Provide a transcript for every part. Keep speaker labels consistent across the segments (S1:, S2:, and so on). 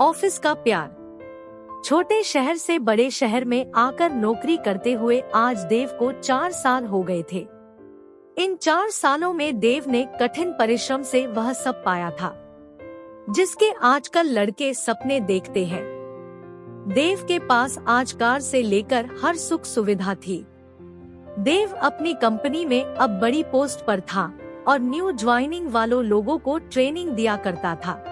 S1: Office का प्यार। छोटे शहर से बड़े शहर में आकर नौकरी करते हुए आज देव को 4 साल हो गए थे। इन 4 सालों में देव ने कठिन परिश्रम से वह सब पाया था जिसके आजकल लड़के सपने देखते हैं। देव के पास आज कार से लेकर हर सुख सुविधा थी। देव अपनी कंपनी में अब बड़ी पोस्ट पर था और न्यू ज्वाइनिंग वालों लोगों को ट्रेनिंग दिया करता था।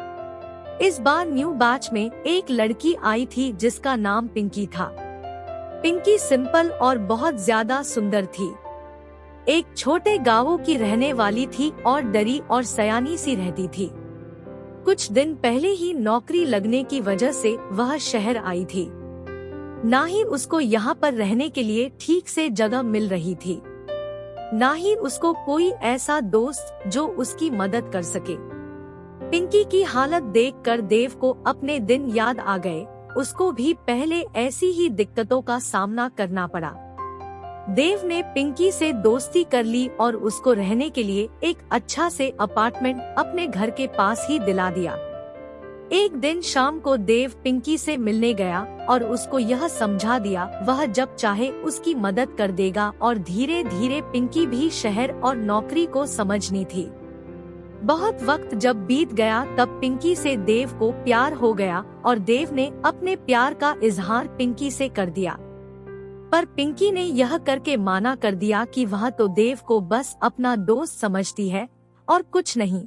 S1: इस बार न्यू बैच में एक लड़की आई थी जिसका नाम पिंकी था। पिंकी सिंपल और बहुत ज्यादा सुंदर थी। एक छोटे गांव की रहने वाली थी और डरी और सयानी सी रहती थी। कुछ दिन पहले ही नौकरी लगने की वजह से वह शहर आई थी। ना ही उसको यहाँ पर रहने के लिए ठीक से जगह मिल रही थी, ना ही उसको कोई ऐसा दोस्त जो उसकी मदद कर सके। पिंकी की हालत देखकर देव को अपने दिन याद आ गए। उसको भी पहले ऐसी ही दिक्कतों का सामना करना पड़ा। देव ने पिंकी से दोस्ती कर ली और उसको रहने के लिए एक अच्छा से अपार्टमेंट अपने घर के पास ही दिला दिया। एक दिन शाम को देव पिंकी से मिलने गया और उसको यह समझा दिया वह जब चाहे उसकी मदद कर देगा और धीरे धीरे पिंकी भी शहर और नौकरी को समझनी थी। बहुत वक्त जब बीत गया तब पिंकी से देव को प्यार हो गया और देव ने अपने प्यार का इजहार पिंकी से कर दिया। पर पिंकी ने यह करके माना कर दिया कि वह तो देव को बस अपना दोस्त समझती है और कुछ नहीं।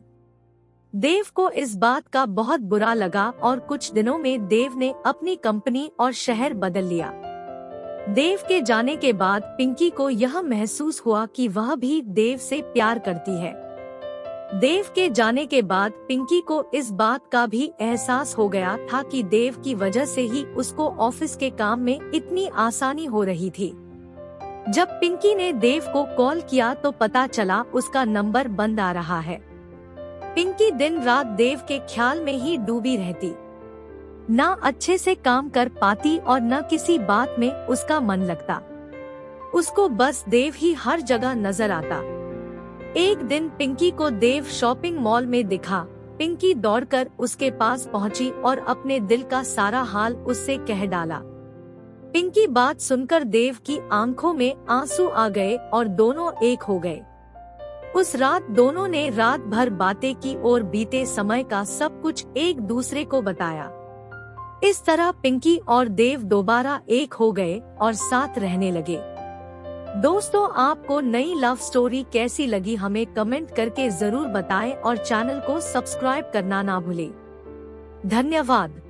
S1: देव को इस बात का बहुत बुरा लगा और कुछ दिनों में देव ने अपनी कंपनी और शहर बदल लिया। देव के जाने के बाद पिंकी को यह महसूस हुआ कि वह भी देव से प्यार करती है। देव के जाने के बाद पिंकी को इस बात का भी एहसास हो गया था कि देव की वजह से ही उसको ऑफिस के काम में इतनी आसानी हो रही थी। जब पिंकी ने देव को कॉल किया तो पता चला उसका नंबर बंद आ रहा है। पिंकी दिन रात देव के ख्याल में ही डूबी रहती, ना अच्छे से काम कर पाती और न किसी बात में उसका मन लगता। उसको बस देव ही हर जगह नजर आता। एक दिन पिंकी को देव शॉपिंग मॉल में दिखा। पिंकी दौड़कर उसके पास पहुंची और अपने दिल का सारा हाल उससे कह डाला। पिंकी बात सुनकर देव की आंखों में आंसू आ गए और दोनों एक हो गए। उस रात दोनों ने रात भर बातें की और बीते समय का सब कुछ एक दूसरे को बताया। इस तरह पिंकी और देव दोबारा एक हो गए और साथ रहने लगे। दोस्तों, आपको नई लव स्टोरी कैसी लगी हमें कमेंट करके जरूर बताएं और चैनल को सब्सक्राइब करना ना भूलें। धन्यवाद।